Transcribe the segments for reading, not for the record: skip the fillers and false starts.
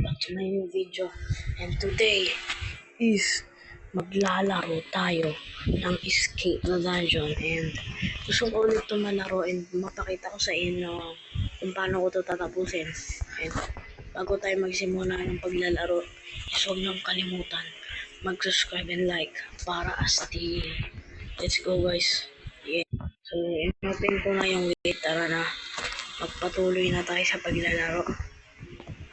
back to my new video. And today is maglalaro tayo ng escape na dungeon. And gusto ko ulit ito malaro and mapakita ko sa inyo kung paano ko ito tatapusin. And bago tayo magsimula ng paglalaro, huwag niyong kalimutan mag-subscribe and like para astig. Let's go guys. Yeah. So, open ko na yung gate. Tara na. Magpatuloy na tayo sa paglalaro.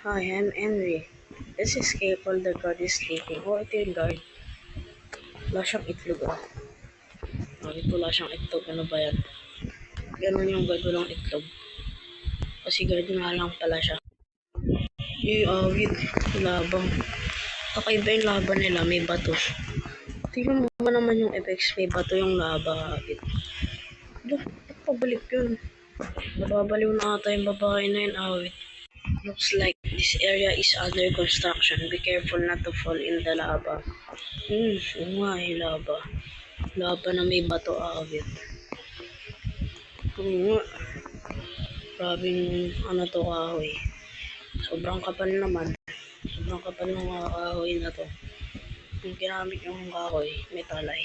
Hi, I'm Henry. Let's escape while the guard is sleeping. Oh, ito yung guard. Wala siyang itlog ah. Bakit wala siyang itlog? Ano ba yan? Ganun yung guard, walang itlog. Kasi guard nga lang pala siya. Wait. Labang. Kakaiba yung laban nila. May bato. Tingnan mo ba naman yung effects? May bato yung laba. Wait. Pabalik yun. Nababaliw na ata yung babae na yun. Wait. Looks like this area is under construction. Be careful not to fall in the lava. Oo nga eh, lava. Lava na may bato awit. Oo nga. Grabing ano to kahoy. Sobrang kapal naman. Sobrang kapal ng kahoy na to. Yung ginamit yung kahoy, metalay.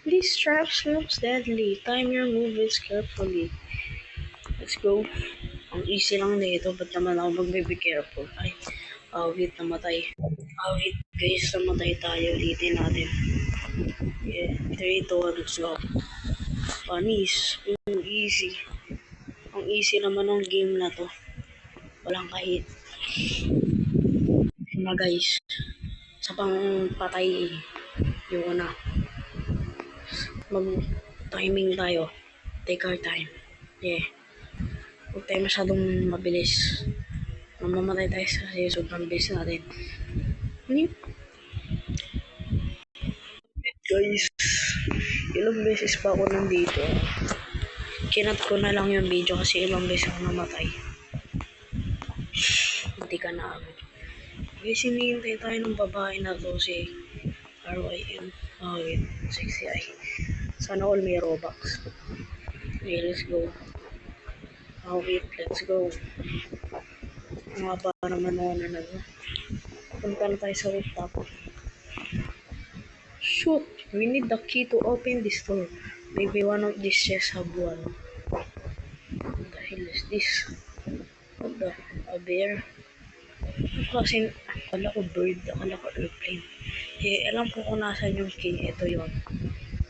These traps looks deadly. Time your movements carefully. Let's go. Ang easy lang nito, ba't naman ako magbe-be careful? Ay, wait, namatay. Wait, guys, namatay tayo. Ulitin natin. Yeah, 3, 2, 1, let's go. Panis, easy. Ang easy naman ng game na to. Walang kahit. Mga guys, sa pang patay yung mag-timing tayo. Take our time. Yeah. Huwag tayo masyadong mabilis. Mamamatay tayo kasi sobrang bilis natin. Guys, ilang beses pa ako nandito. Kinat ko na lang yung video kasi ilang beses ako namatay. Hindi ka na agad. Guys, hinihintay tayo ng babae na to si RYM. Wait, sexy eye. Sana all may Robux. Okay, let's go. Wait, let's go. Mga ba naman na to. Punta na tayo sa rooftop. Shoot! We need the key to open this door. Maybe one of these chests have one. What the hell is this? What the? A bear? Kasi akala ko bird, akala ko airplane. Alam ko kung nasan yung key. Ito yun.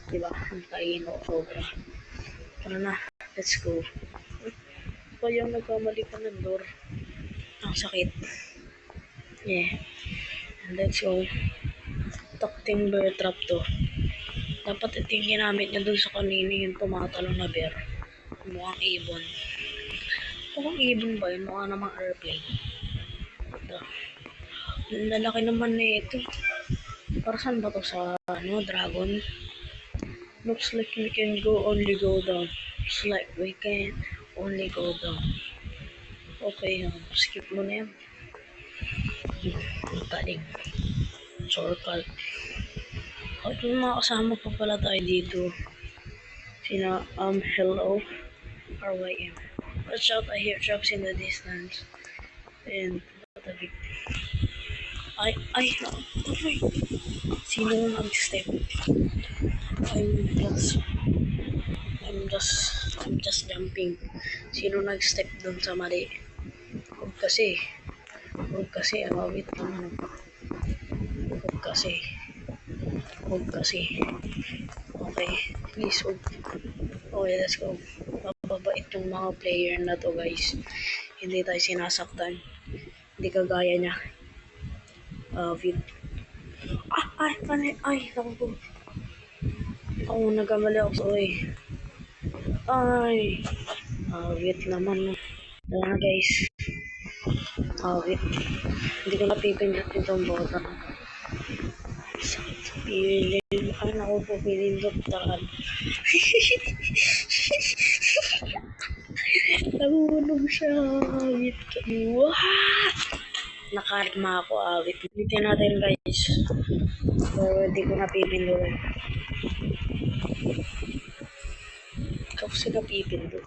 Diba? Ang talino sobra. Tara na. Let's go. Kaya nagkamali ka ng door. Ang sakit. Yeah. And let's go. Timber trap to. Dapat ito yung ginamit niya dun sa kanina yung tumatalong na bear. Mukhang ibon. Mukhang ibon ba yun? Mukha namang airplane. Ang lalaki naman na ito. Para saan ba to? Sa dragon? Looks like we can only go down. Looks like we can only go down. Okay, skip mo na yan. Taling. Shortcut. Yung mga kasama pa pala tayo dito. Sina, hello, RYM. Watch out, I hear traps in the distance. And, what a big... Ay, sino nag-step? I'm just jumping. Sino nag-step dun sa mali? Huwag kasi, wait naman. Huwag kasi. Okay, please, huwag. Okay, let's go. Mababait yung mga player na to guys. Hindi tayo sinasaktan. Hindi kagaya niya. Wait. Naku. Ako, nagkamali ako. Sorry. Wait naman. Tara na guys. Wait. Hindi ko napipindot itong bota. Piling. Naku po, pinindot takan. Nahulog siya. Wait. What? Nakarma ako. Wait. Ulitin natin guys. So, hindi ko napipindot. Ikaw kasi napipindot.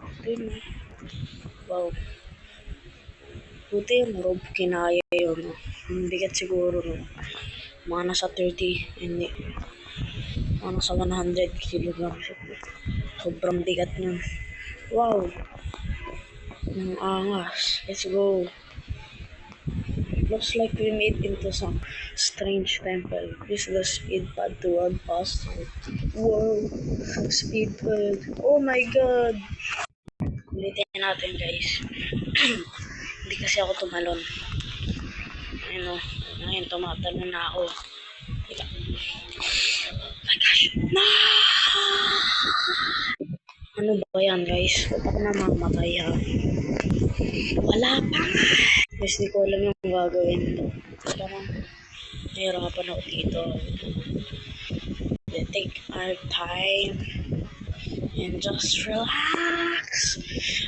Wow. Buti yung rope kinaya yun. No? Ang bigat siguro no. Mga nasa 30, hindi. Mga nasa 100 kilograms. Sobrang bigat nun. Wow! Ang angas. Let's go. Looks like we made into some strange temple. Use the speed pad to run faster. Wow! Speed pad. Oh my god! Ulitin natin guys. Hindi kasi ako tumalon. Ayun o. Ngayon tumatalon na ako. Teka. Oh my gosh. No! Ano ba yan guys? Huwag ako na mamatay ha. Wala pa nga. Guys, di ko alam yung gagawin to. Parang nahirapan ako dito. Take our time and just relax.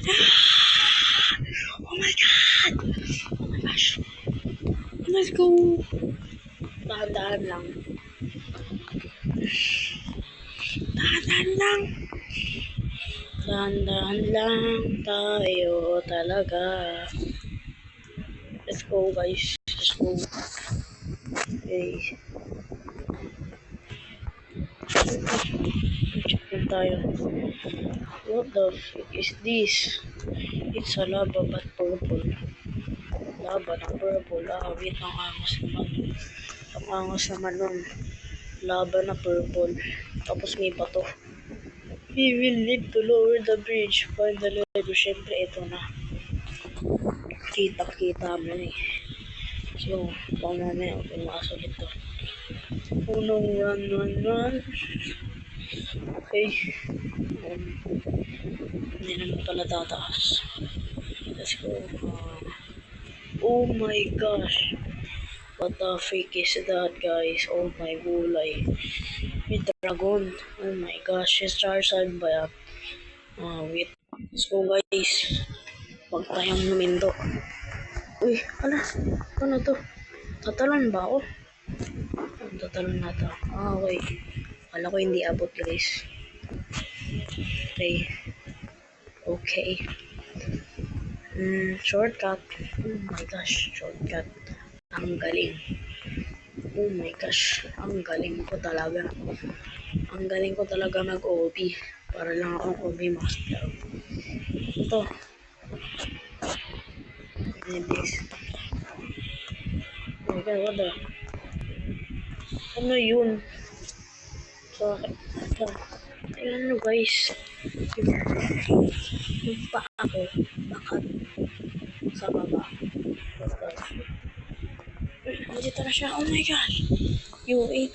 Ah! Oh my god! Oh my gosh. Let's go! Dahan-dahan lang. Dahan-dahan lang. Dahan-dahan lang tayo talaga. Let's go guys. Let's go. Okay. Check lang tayo. What the fuck is this? It's a lava but purple. Lava na purple. Ah, wait. Ang angas naman. Ang angas naman nun. Lava na purple. Tapos may bato. We will need to lower the bridge. Find the lever. Siyempre, ito na. Kita-kita mo eh. So, baka mamaya pumakas ulit to. Oh no, run, run, run. Okay. Hindi naman pala tataas. Let's go. Oh my gosh. What the freak is that, guys? Oh my gulay. May dragon. Oh my gosh. Is Charizard ba yan? Wait. Let's go, guys. Huwag tayong lumindo. Uy, ala. Ano to? Tatalon ba ako? Tatalon na to. Wait. Kala ko hindi abot, guys. Okay. Okay. Shortcut. Oh my gosh. Shortcut. Ang galing. Oh my gosh. Ang galing ko talaga. Ang galing ko talaga mag-OB. Para lang akong OB master. Ito. And this. Oh my god, what the? Ano yun? So, ayan ano guys. Yung paa ko. Bakit? Sa baba. Dito na siya. Oh my gosh. You ate.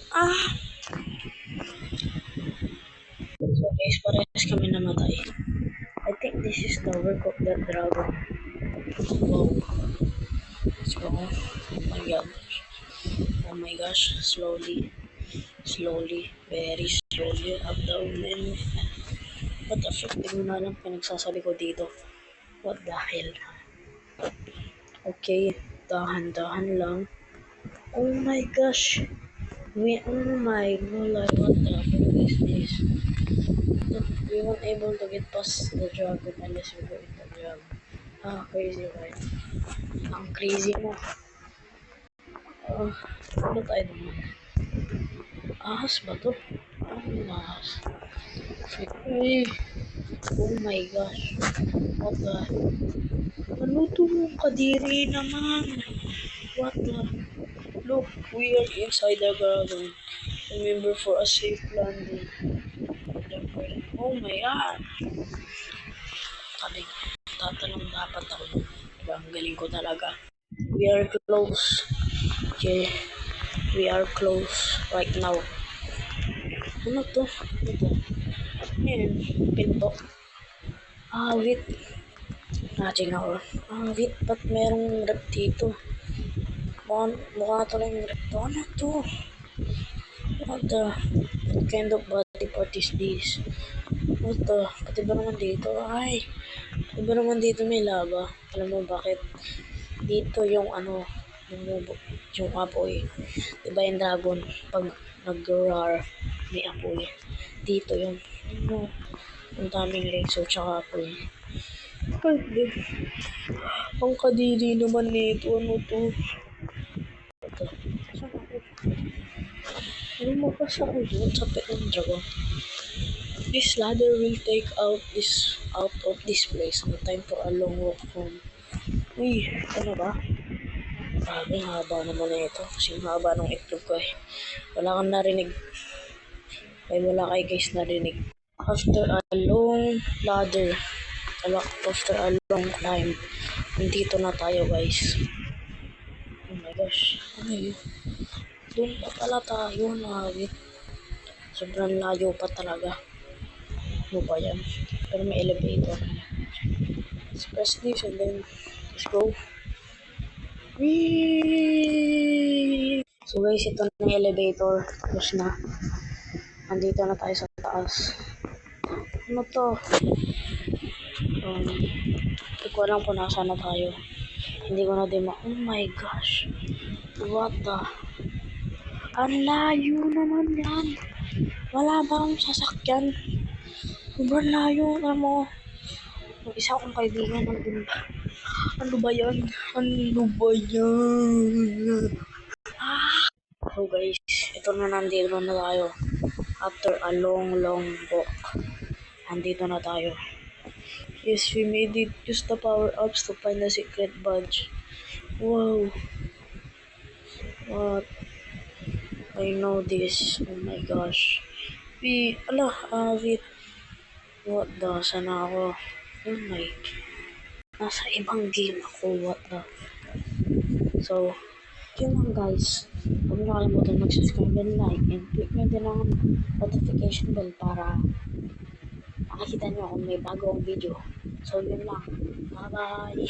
So guys, parehas kami namatay. I think this is the work of that dragon. Wow. Let's go. Oh my god. Oh my gosh. Slowly. Slowly. Very slowly. Up, down, and... What the fuck? Hindi mo na alam pinagsasabi ko dito. What the hell? Okay. Dahan-dahan lang. Oh my gosh. Oh my god. What the fuck is this? We weren't able to get past the dragon unless we go in the dragon. Crazy right? Ang crazy mo. Ano tayo naman? Ahas ba to? Ano ahas? Freak. Oh my gosh. What the? Ano to? Kadiri naman. What the? Look, we are inside the dragon. Remember for a safe landing. Oh my god. Sabi, tatanong dapat ako. Diba, ang galing ko talaga. We are close. Okay. We are close right now. Ano to? Ito. Ayan. Pinto. Wait. Natin ako. Wait. Ba't merong rep dito? Mukha talagang rep to. Ano to? What the? What kind of body part is this? What the? Pati ba naman dito? Pati ba naman dito may lava? Alam mo bakit? Dito yung yung apoy. Diba yung dragon? Pag nag-roar, may apoy. Dito yung, ang daming laser tsaka apoy. Ay, babe. Ang kadiri naman nito. Ano to? Ito. Saan ako? Lumabas ako doon sa pet ng dragon. This ladder will take out of this place. No time for a long walk home. Uy, ano ba? Grabe, haba naman na ito. Kasi haba ng itlog ko eh. Wala kang narinig. Ay, wala kay guys narinig. After a long ladder, after a long climb, nandito na tayo guys. Oh my gosh. Ano yun? Doon pa pala tayo nakawit. Sobrang layo pa talaga. Ano ba yan? Pero may elevator. Let's press this and then let's go. Whee! So guys, ito na yung elevator. Tapos na. Andito na tayo sa taas. Ano to? Hindi ko alam kung nasa na tayo. Hindi ko na din oh my gosh. What the? Ang layo naman yan. Wala bang sasakyan? Sobrang layo na mo. Yung isa kong kaibigan nandun. Ano ba yan? Ano ba yan? So guys, ito na nandito na tayo. After a long walk. Nandito na tayo. Yes, we made it. Use the power-ups to find the secret badge. Wow. What? I know this. Oh my gosh. Wait. Wait. What the? Sana ako? Oh my. Nasa ibang game ako. What the? So, yun lang guys. Huwag niyo kalimutan mag-subscribe and like and click nyo din ang notification bell para makikita nyo kung may bagong video. So, yun lang. Bye-bye!